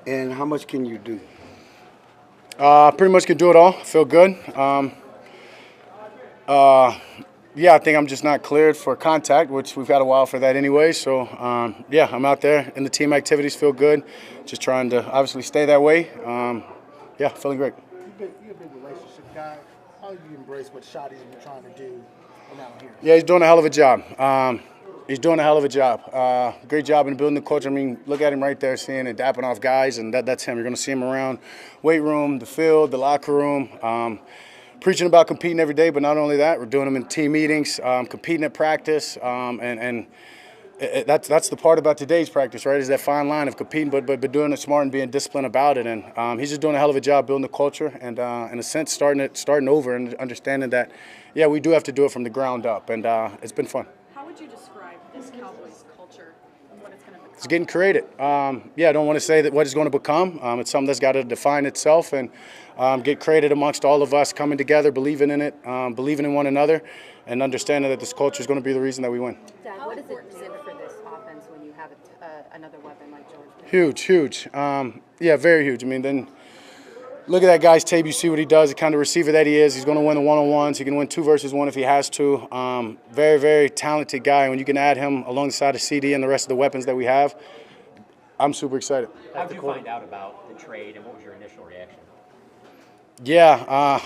And how much can you do? Pretty much can do it all. Feel good. Uh, yeah, I think I'm just not cleared for contact, which we've got a while for that anyway. So, yeah, I'm out there and the team activities feel good. Just trying to obviously stay that way. Yeah, feeling great. You're a big relationship guy. How do you embrace what Shotty's been trying to do around here? Yeah, he's doing a hell of a job. He's doing a hell of a job. Great job in building the culture. I mean, look at him right there, seeing and dapping off guys, and that's him. You're going to see him around weight room, the field, the locker room. Preaching about competing every day, but not only that, we're doing them in team meetings, competing at practice, and that's the part about today's practice, right? Is that fine line of competing, but doing it smart and being disciplined about it. And he's just doing a hell of a job building the culture, and in a sense, starting over and understanding that, yeah, we do have to do it from the ground up, and it's been fun. How would you describe this Cowboys culture and what it's going to become? It's getting created. Yeah, I don't want to say that what it's going to become. It's something that's got to define itself and get created amongst all of us, coming together, believing in it, believing in one another, and understanding that this culture is going to be the reason that we win. Dad, what does it mean for this offense when you have another weapon like George? Huge. Yeah, very huge. I mean, then look at that guy's tape. You see what he does, the kind of receiver that he is. He's going to win the one-on-ones. He can win 2 versus 1 if he has to. Very talented guy. When you can add him alongside of CD and the rest of the weapons that we have, I'm super excited. How did you find out about the trade, and what was your initial reaction? Yeah,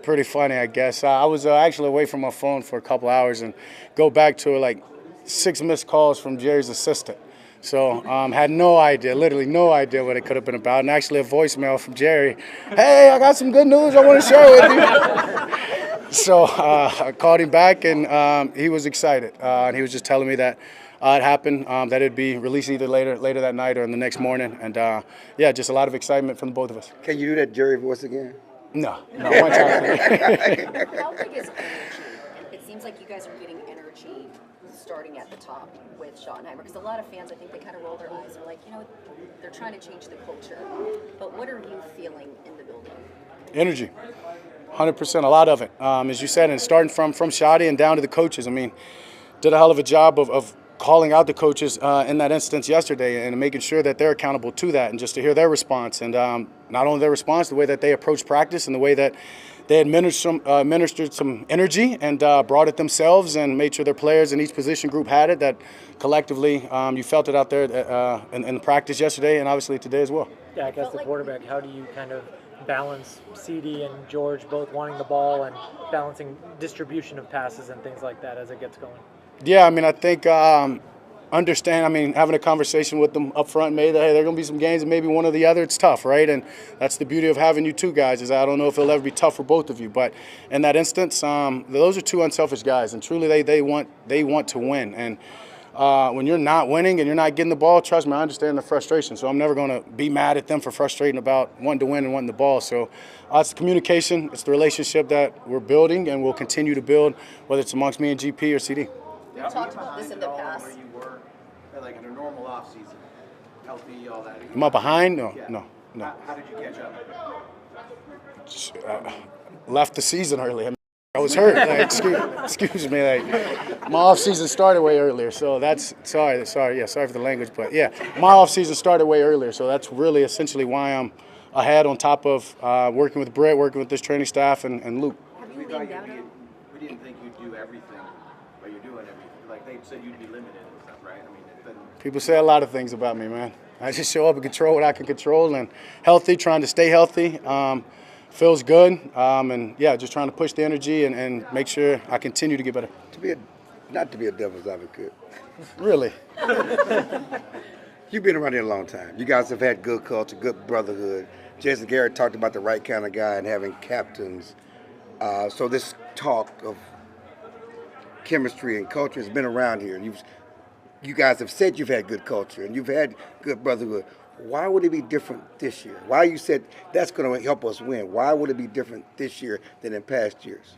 pretty funny, I guess. I was actually away from my phone for a couple hours and go back to like 6 missed calls from Jerry's assistant. So had no idea, literally no idea what it could have been about. And actually a voicemail from Jerry, hey, I got some good news I want to share with you. So I called him back, and he was excited. And he was just telling me that it happened, that it'd be released either later that night or in the next morning. And, yeah, just a lot of excitement from the both of us. Can you do that Jerry voice again? No, one time. How big is energy? It seems like you guys are getting energy starting at the top with Schottenheimer, because a lot of fans, I think they kind of roll their eyes and are like, they're trying to change the culture. But what are you feeling in the building? Energy. 100%, a lot of it. As you said, and starting from Shotty and down to the coaches. I mean, did a hell of a job of calling out the coaches in that instance yesterday and making sure that they're accountable to that, and just to hear their response. And not only their response, the way that they approach practice and the way that they administered some energy and brought it themselves and made sure their players in each position group had it, that collectively you felt it out there in practice yesterday and obviously today as well. Yeah, I guess the quarterback, how do you kind of balance CD and George both wanting the ball and balancing distribution of passes and things like that as it gets going? Yeah, I mean, I think having a conversation with them up front, maybe that, hey, there are going to be some games and maybe one or the other, it's tough, right? And that's the beauty of having you two guys, is I don't know if it'll ever be tough for both of you. But in that instance, those are two unselfish guys, and truly they want to win. And when you're not winning and you're not getting the ball, trust me, I understand the frustration. So I'm never going to be mad at them for frustrating about wanting to win and wanting the ball. So it's the communication, it's the relationship that we're building and we'll continue to build, whether it's amongst me and GP or CD. We've talked about this in the past. Where you were, like in a normal off season, healthy, all that. Am I behind? No. How did you catch up? Left the season early. I was hurt. Like, excuse me. Like, my off season started way earlier, so that's sorry. Yeah, sorry for the language, but yeah, my off season started way earlier, so that's really essentially why I'm ahead. On top of working with Brett, working with this training staff, and Luke. We didn't think you'd do everything, but you're doing everything. Like they said, you'd be limited and stuff, right? I mean, people say a lot of things about me, man. I just show up and control what I can control, and healthy, trying to stay healthy. Feels good, and yeah, just trying to push the energy and make sure I continue to get better. Not to be a devil's advocate. Really? You've been around here a long time. You guys have had good culture, good brotherhood. Jason Garrett talked about the right kind of guy and having captains. So this talk of chemistry and culture has been around here. You guys have said you've had good culture and you've had good brotherhood. Why would it be different this year? Why you said that's going to help us win? Why would it be different this year than in past years?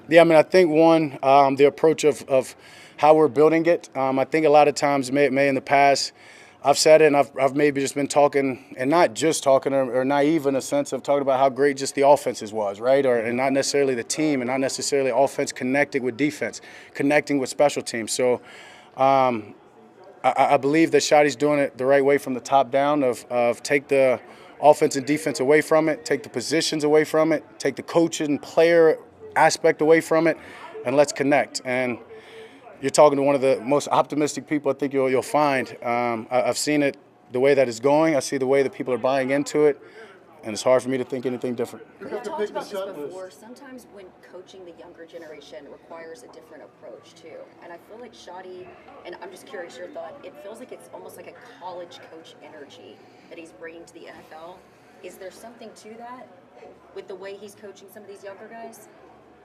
Yeah, I mean, I think one, the approach of how we're building it. I think a lot of times, may in the past, I've said it, and I've maybe just been talking, and not just talking or naive in a sense of talking about how great just the offenses was, right? And not necessarily the team, and not necessarily offense connecting with defense, connecting with special teams. So I believe that Shotty's doing it the right way from the top down of take the offense and defense away from it, take the positions away from it, take the coach and player aspect away from it, and let's connect. And you're talking to one of the most optimistic people I think you'll find. I've seen it the way that it's going. I see the way that people are buying into it, and it's hard for me to think anything different. We've talked about this before. Sometimes when coaching the younger generation requires a different approach too. And I feel like Shotty, and I'm just curious your thought, it feels like it's almost like a college coach energy that he's bringing to the NFL. Is there something to that with the way he's coaching some of these younger guys?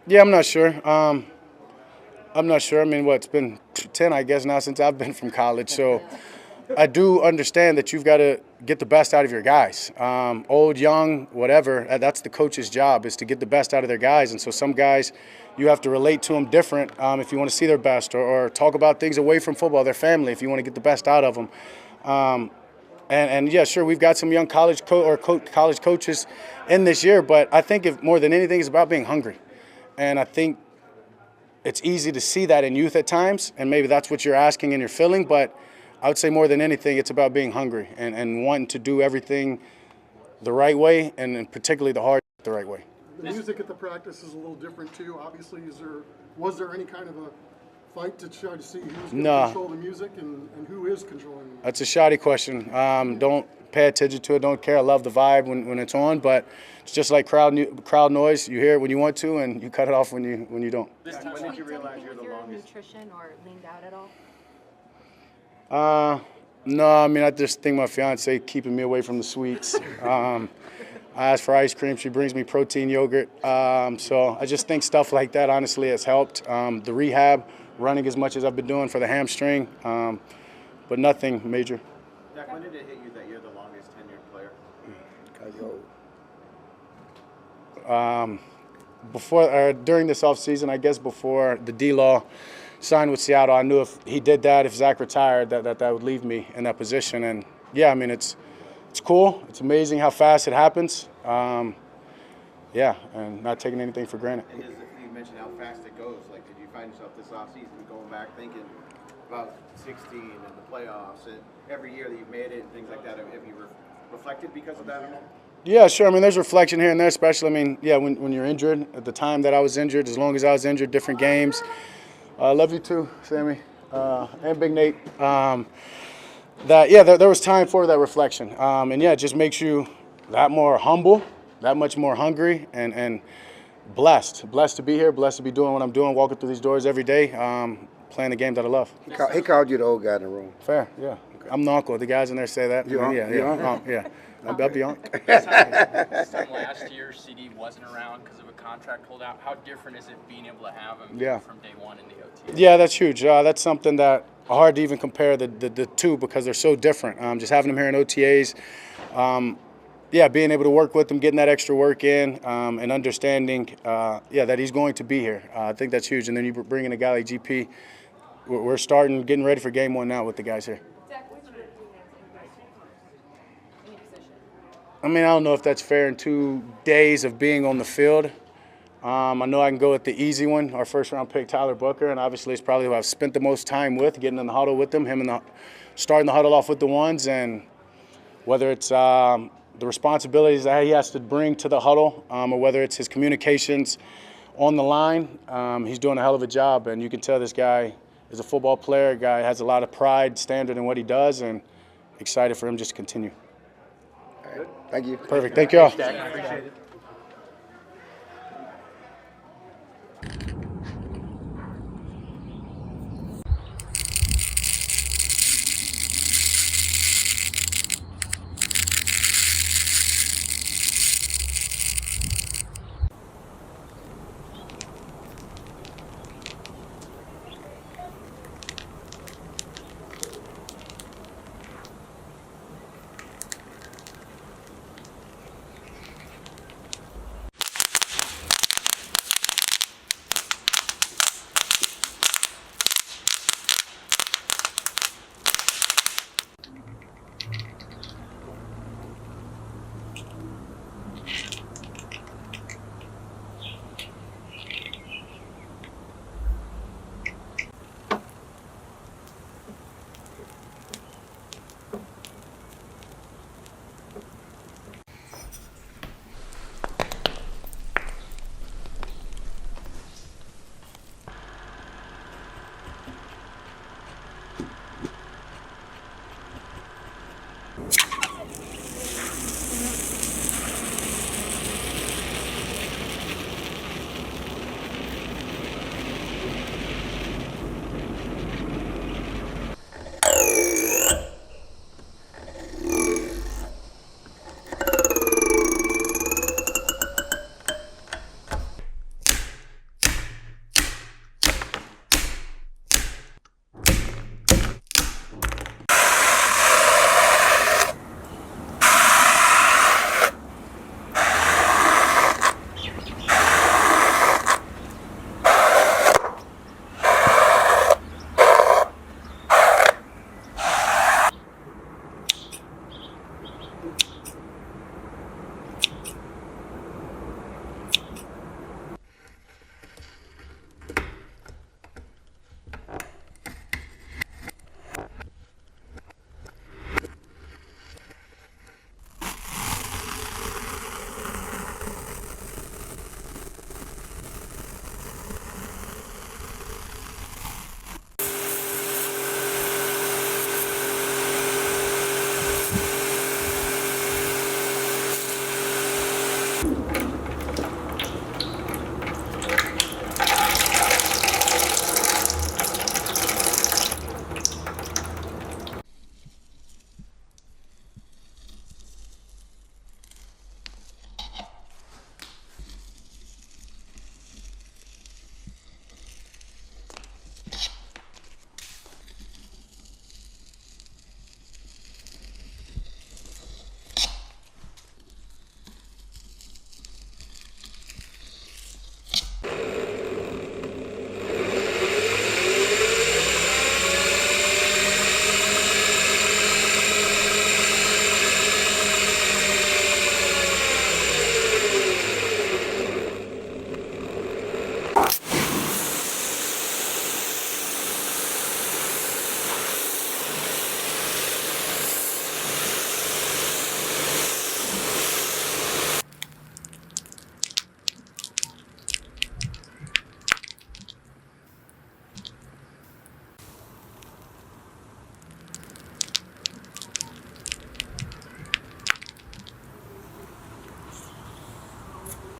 Yeah, I'm not sure. I'm not sure. I mean, it's been 10, I guess, now since I've been from college. So I do understand that you've got to get the best out of your guys. Old, young, whatever, that's the coach's job, is to get the best out of their guys. And so some guys, you have to relate to them different if you want to see their best, or talk about things away from football, their family, if you want to get the best out of them. And yeah, sure, we've got some young college coaches in this year, but I think if more than anything, it's about being hungry. And I think it's easy to see that in youth at times, and maybe that's what you're asking and you're feeling, but I would say more than anything, it's about being hungry and wanting to do everything the right way, and particularly the hard the right way. The music at the practice is a little different too. Obviously, was there any kind of a fight to try to see who's going to control the music and who is controlling the music? That's a shoddy question. Don't pay attention to it. Don't care. I love the vibe when it's on, but it's just like crowd noise. You hear it when you want to, and you cut it off when you don't. When did you realize you're the longest? Nutrition or leaned out at all? No, I mean, I just think my fiance keeping me away from the sweets. I ask for ice cream. She brings me protein yogurt. So I just think stuff like that, honestly, has helped. The rehab, running as much as I've been doing for the hamstring, but nothing major. Dak, when did it hit you that you're the longest tenured player? During this offseason, I guess before the D-Law signed with Seattle, I knew if he did that, if Zach retired, that would leave me in that position. And yeah, I mean, it's cool. It's amazing how fast it happens. Yeah, and not taking anything for granted. And you mentioned how fast it goes. Like, did you find yourself this offseason going back thinking about 16 and the playoffs and every year that you've made it and things like that? Have you reflected because of that at all? Yeah, sure. I mean, there's reflection here and there, especially, I mean, yeah, when you're injured. At the time that I was injured, as long as I was injured, different games. Love you too, Sammy, and Big Nate. There was time for that reflection. And yeah, it just makes you that more humble, that much more hungry, and blessed. Blessed to be here, blessed to be doing what I'm doing, walking through these doors every day, playing the game that I love. He called you the old guy in the room. Fair, yeah. Okay. I'm the uncle. The guys in there say that. Yeah. Yeah. I'll be on. This time last year, CD wasn't around because of a contract holdout. How different is it being able to have him from day one in the OTA? Yeah, that's huge. That's something that hard to even compare the two because they're so different. Just having him here in OTAs, being able to work with him, getting that extra work in, and understanding, that he's going to be here. I think that's huge. And then you bring in a guy like GP. We're getting ready for game one now with the guys here. I mean, I don't know if that's fair in 2 days of being on the field. I know I can go with the easy one, our first-round pick, Tyler Booker, and obviously it's probably who I've spent the most time with, getting in the huddle with him starting the huddle off with the ones, and whether it's the responsibilities that he has to bring to the huddle or whether it's his communications on the line, he's doing a hell of a job, and you can tell this guy is a football player, a guy has a lot of pride, standard in what he does, and excited for him just to continue. Thank you. Perfect. Thank you all. Appreciate it.